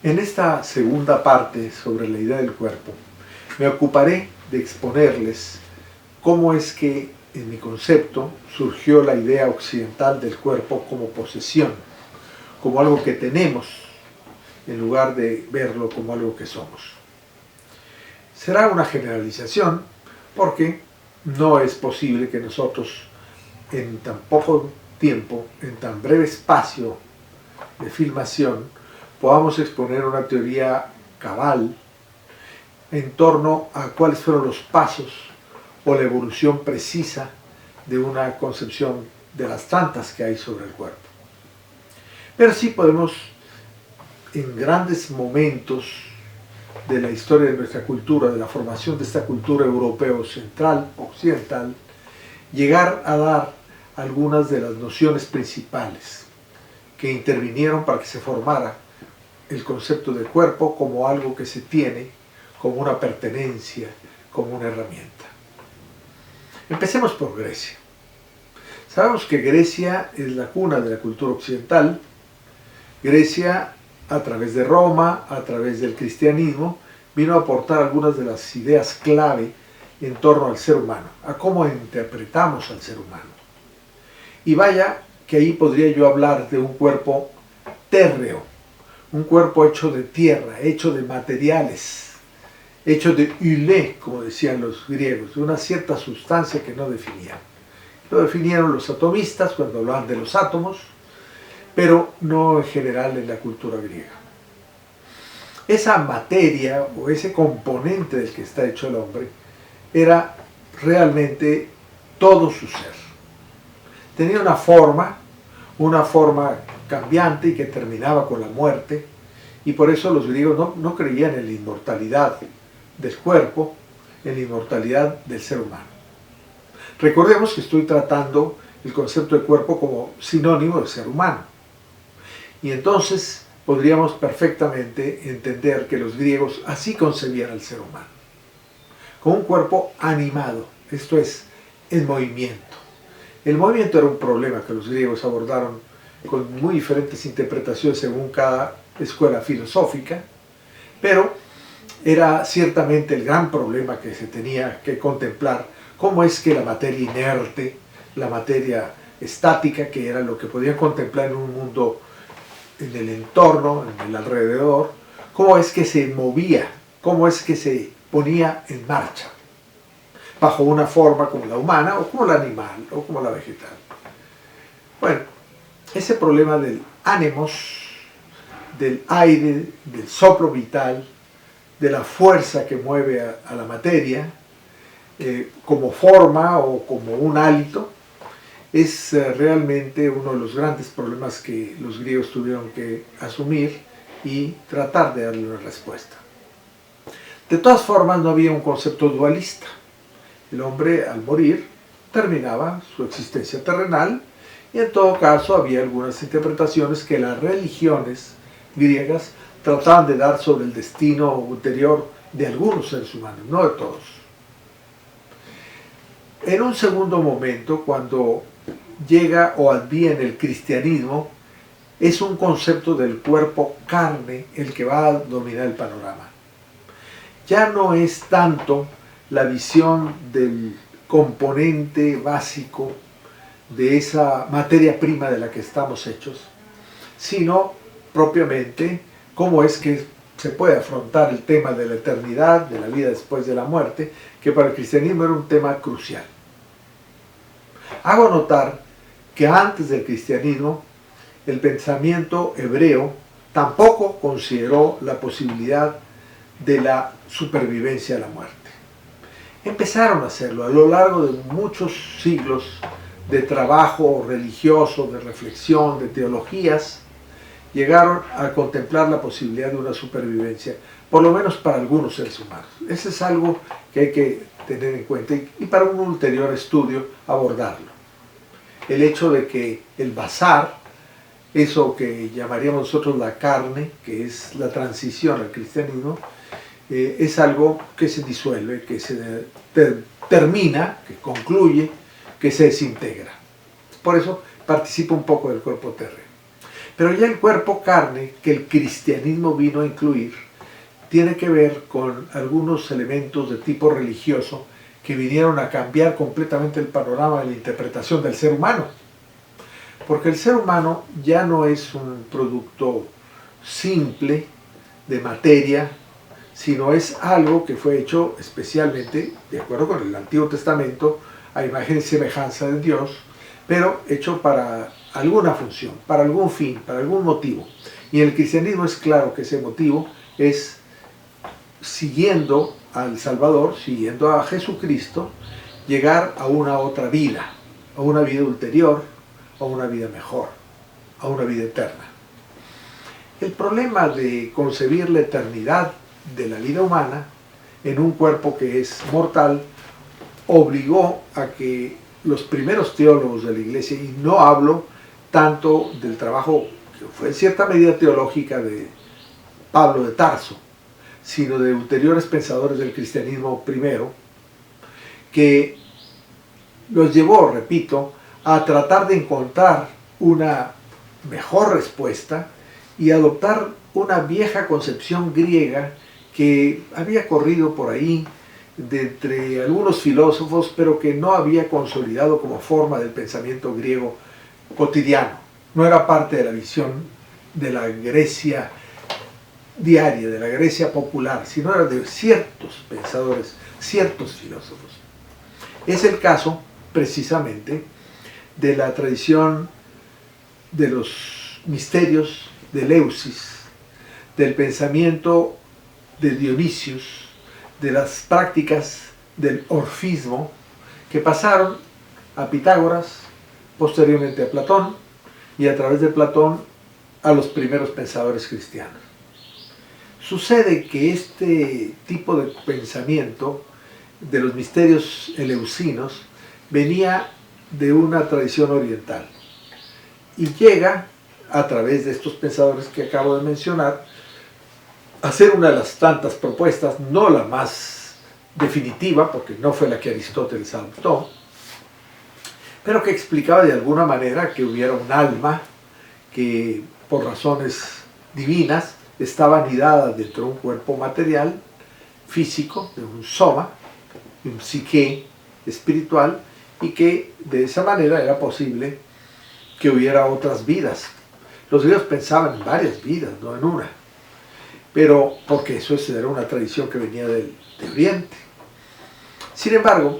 En esta segunda parte sobre la idea del cuerpo, me ocuparé de exponerles cómo es que en mi concepto surgió la idea occidental del cuerpo como posesión, como algo que tenemos, en lugar de verlo como algo que somos. Será una generalización porque no es posible que nosotros en tan poco tiempo, en tan breve espacio de filmación, podamos exponer una teoría cabal en torno a cuáles fueron los pasos o la evolución precisa de una concepción de las tantas que hay sobre el cuerpo. Pero sí podemos, en grandes momentos de la historia de nuestra cultura, de la formación de esta cultura europeo central, occidental, llegar a dar algunas de las nociones principales que intervinieron para que se formara el concepto de cuerpo como algo que se tiene, como una pertenencia, como una herramienta. Empecemos por Grecia. Sabemos que Grecia es la cuna de la cultura occidental. Grecia, a través de Roma, a través del cristianismo, vino a aportar algunas de las ideas clave en torno al ser humano, a cómo interpretamos al ser humano. Y vaya que ahí podría yo hablar de un cuerpo térreo, un cuerpo hecho de tierra, hecho de materiales, hecho de ylé, como decían los griegos, de una cierta sustancia que no definían. Lo definieron los atomistas cuando hablaban de los átomos, pero no en general en la cultura griega. Esa materia o ese componente del que está hecho el hombre era realmente todo su ser. Tenía una forma cambiante y que terminaba con la muerte, y por eso los griegos no creían en la inmortalidad del cuerpo, en la inmortalidad del ser humano. Recordemos que estoy tratando el concepto de cuerpo como sinónimo de ser humano. Y entonces podríamos perfectamente entender que los griegos así concebían al ser humano, como un cuerpo animado, esto es, en movimiento. El movimiento era un problema que los griegos abordaron con muy diferentes interpretaciones según cada escuela filosófica, pero era ciertamente el gran problema que se tenía que contemplar, cómo es que la materia inerte, la materia estática, que era lo que podían contemplar en un mundo, en el entorno, en el alrededor, cómo es que se movía, cómo es que se ponía en marcha, bajo una forma como la humana, o como la animal, o como la vegetal. Bueno, ese problema del ánimos, del aire, del soplo vital, de la fuerza que mueve a la materia, como forma o como un hálito, es realmente uno de los grandes problemas que los griegos tuvieron que asumir y tratar de darle una respuesta. De todas formas, no había un concepto dualista. El hombre, al morir, terminaba su existencia terrenal, y en todo caso había algunas interpretaciones que las religiones griegas trataban de dar sobre el destino ulterior de algunos seres humanos, no de todos. En un segundo momento, cuando llega o adviene el cristianismo, es un concepto del cuerpo carne el que va a dominar el panorama. Ya no es tanto la visión del componente básico de esa materia prima de la que estamos hechos, sino propiamente cómo es que se puede afrontar el tema de la eternidad, de la vida después de la muerte, que para el cristianismo era un tema crucial. Hago notar que antes del cristianismo, el pensamiento hebreo tampoco consideró la posibilidad de la supervivencia a la muerte. Empezaron a hacerlo a lo largo de muchos siglos de trabajo religioso, de reflexión, de teologías. Llegaron a contemplar la posibilidad de una supervivencia, por lo menos para algunos seres humanos. Eso es algo que hay que tener en cuenta y para un ulterior estudio abordarlo. El hecho de que el basar, eso que llamaríamos nosotros la carne, que es la transición al cristianismo, es algo que se disuelve, que se termina, que concluye, que se desintegra. Por eso participa un poco del cuerpo terreno. Pero ya el cuerpo carne que el cristianismo vino a incluir tiene que ver con algunos elementos de tipo religioso que vinieron a cambiar completamente el panorama de la interpretación del ser humano. Porque el ser humano ya no es un producto simple de materia, sino es algo que fue hecho especialmente, de acuerdo con el Antiguo Testamento, a imagen y semejanza de Dios, pero hecho para alguna función, para algún fin, para algún motivo. Y en el cristianismo es claro que ese motivo es siguiendo al Salvador, siguiendo a Jesucristo, llegar a una otra vida, a una vida ulterior, a una vida mejor, a una vida eterna. El problema de concebir la eternidad de la vida humana en un cuerpo que es mortal obligó a que los primeros teólogos de la Iglesia, y no hablo tanto del trabajo que fue en cierta medida teológica de Pablo de Tarso, sino de ulteriores pensadores del cristianismo primero, que los llevó, repito, a tratar de encontrar una mejor respuesta y adoptar una vieja concepción griega que había corrido por ahí de entre algunos filósofos, pero que no había consolidado como forma del pensamiento griego cotidiano. No era parte de la visión de la Grecia diaria, de la Grecia popular, sino era de ciertos pensadores, ciertos filósofos. Es el caso, precisamente, de la tradición de los misterios de Eleusis, del pensamiento de Dionisius, de las prácticas del orfismo, que pasaron a Pitágoras, posteriormente a Platón, y a través de Platón a los primeros pensadores cristianos. Sucede que este tipo de pensamiento de los misterios eleusinos venía de una tradición oriental y llega a través de estos pensadores que acabo de mencionar a ser una de las tantas propuestas, no la más definitiva, porque no fue la que Aristóteles adoptó, pero que explicaba de alguna manera que hubiera un alma que por razones divinas estaba anidada dentro de un cuerpo material, físico, de un soma, de un psique espiritual, y que de esa manera era posible que hubiera otras vidas. Los griegos pensaban en varias vidas, no en una, pero porque eso era una tradición que venía de Oriente. Sin embargo,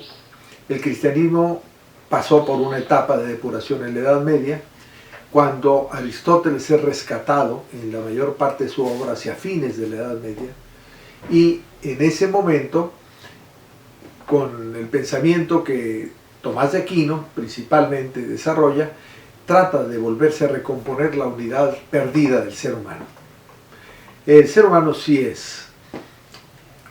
el cristianismo pasó por una etapa de depuración en la Edad Media, cuando Aristóteles es rescatado en la mayor parte de su obra hacia fines de la Edad Media, y en ese momento, con el pensamiento que Tomás de Aquino principalmente desarrolla, trata de volverse a recomponer la unidad perdida del ser humano. El ser humano sí es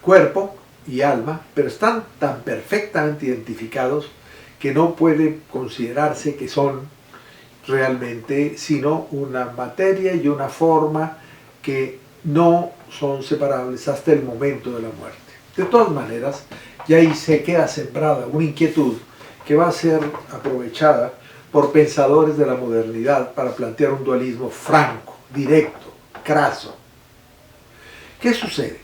cuerpo y alma, pero están tan perfectamente identificados que no puede considerarse que son realmente sino una materia y una forma que no son separables hasta el momento de la muerte. De todas maneras, ya ahí se queda sembrada una inquietud que va a ser aprovechada por pensadores de la modernidad para plantear un dualismo franco, directo, craso. ¿Qué sucede?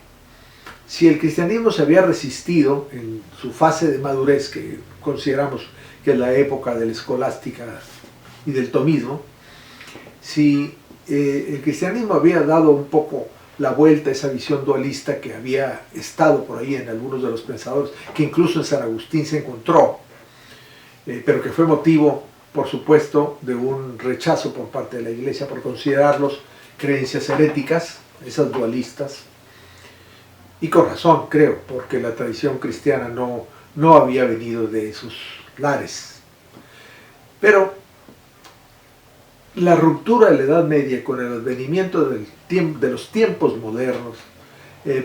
Si el cristianismo se había resistido en su fase de madurez, que consideramos que es la época de la escolástica y del tomismo, si el cristianismo había dado un poco la vuelta a esa visión dualista que había estado por ahí en algunos de los pensadores, que incluso en San Agustín se encontró, pero que fue motivo, por supuesto, de un rechazo por parte de la Iglesia por considerarlos creencias heréticas, esas dualistas, y con razón, creo, porque la tradición cristiana no había venido de esos lares. Pero la ruptura de la Edad Media con el advenimiento de los tiempos modernos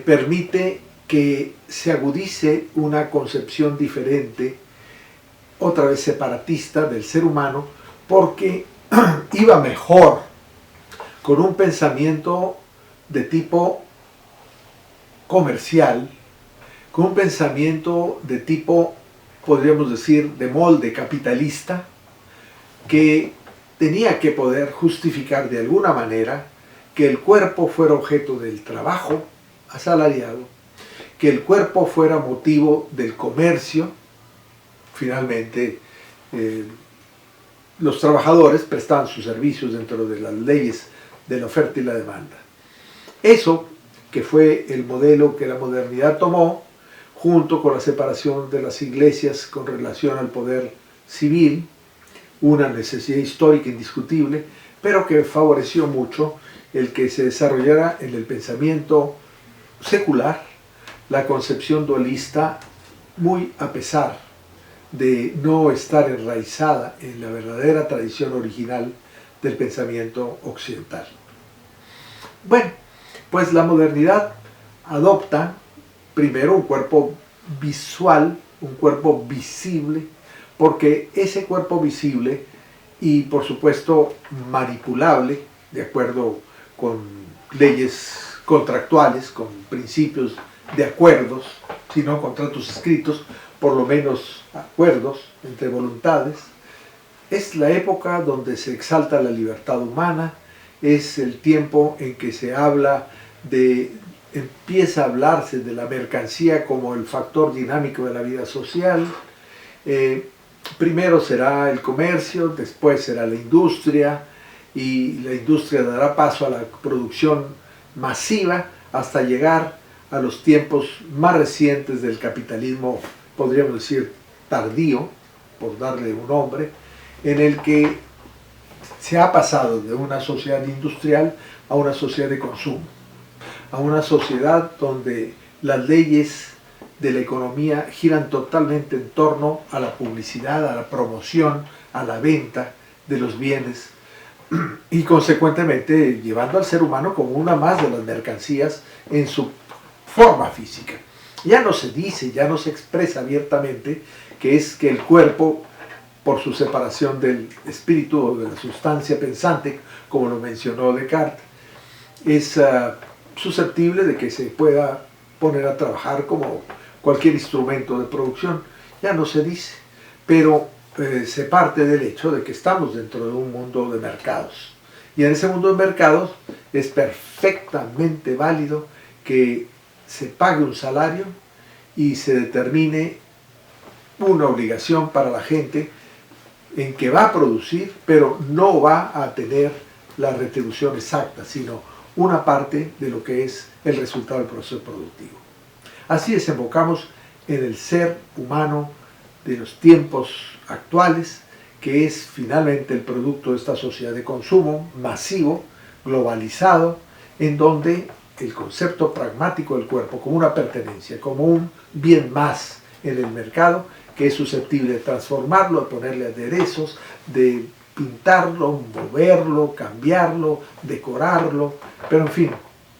permite que se agudice una concepción diferente, otra vez separatista del ser humano, porque iba mejor con un pensamiento de tipo comercial, con un pensamiento de tipo, podríamos decir, de molde capitalista, que tenía que poder justificar de alguna manera que el cuerpo fuera objeto del trabajo asalariado, que el cuerpo fuera motivo del comercio. Finalmente, los trabajadores prestaban sus servicios dentro de las leyes de la oferta y la demanda. Eso, que fue el modelo que la modernidad tomó, junto con la separación de las iglesias con relación al poder civil, una necesidad histórica indiscutible, pero que favoreció mucho el que se desarrollara en el pensamiento secular la concepción dualista, muy a pesar de no estar enraizada en la verdadera tradición original del pensamiento occidental. Bueno, pues la modernidad adopta primero un cuerpo visual, un cuerpo visible, porque ese cuerpo visible y por supuesto manipulable, de acuerdo con leyes contractuales, con principios de acuerdos, si no contratos escritos, por lo menos acuerdos entre voluntades. Es la época donde se exalta la libertad humana, es el tiempo en que se habla empieza a hablarse de la mercancía como el factor dinámico de la vida social. Primero será el comercio, después será la industria, y la industria dará paso a la producción masiva hasta llegar a los tiempos más recientes del capitalismo, podríamos decir tardío, por darle un nombre, en el que se ha pasado de una sociedad industrial a una sociedad de consumo, a una sociedad donde las leyes de la economía giran totalmente en torno a la publicidad, a la promoción, a la venta de los bienes y consecuentemente llevando al ser humano como una más de las mercancías en su forma física. Ya no se dice, ya no se expresa abiertamente que es que el cuerpo, por su separación del espíritu o de la sustancia pensante, como lo mencionó Descartes, es susceptible de que se pueda poner a trabajar como cualquier instrumento de producción. Ya no se dice, pero se parte del hecho de que estamos dentro de un mundo de mercados. Y en ese mundo de mercados es perfectamente válido que se pague un salario y se determine una obligación para la gente en que va a producir, pero no va a tener la retribución exacta, sino una parte de lo que es el resultado del proceso productivo. Así desembocamos en el ser humano de los tiempos actuales, que es finalmente el producto de esta sociedad de consumo masivo, globalizado, en donde el concepto pragmático del cuerpo como una pertenencia, como un bien más en el mercado, que es susceptible de transformarlo, de ponerle aderezos, de pintarlo, moverlo, cambiarlo, decorarlo, pero en fin,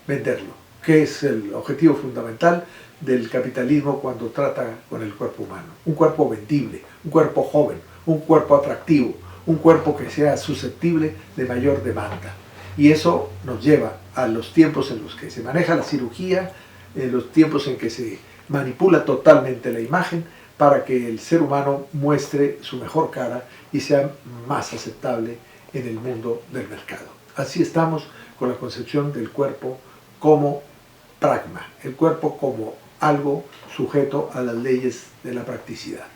venderlo, que es el objetivo fundamental del capitalismo cuando trata con el cuerpo humano. Un cuerpo vendible, un cuerpo joven, un cuerpo atractivo, un cuerpo que sea susceptible de mayor demanda. Y eso nos lleva a los tiempos en los que se maneja la cirugía, en los tiempos en que se manipula totalmente la imagen para que el ser humano muestre su mejor cara y sea más aceptable en el mundo del mercado. Así estamos con la concepción del cuerpo como pragma, el cuerpo como algo sujeto a las leyes de la practicidad.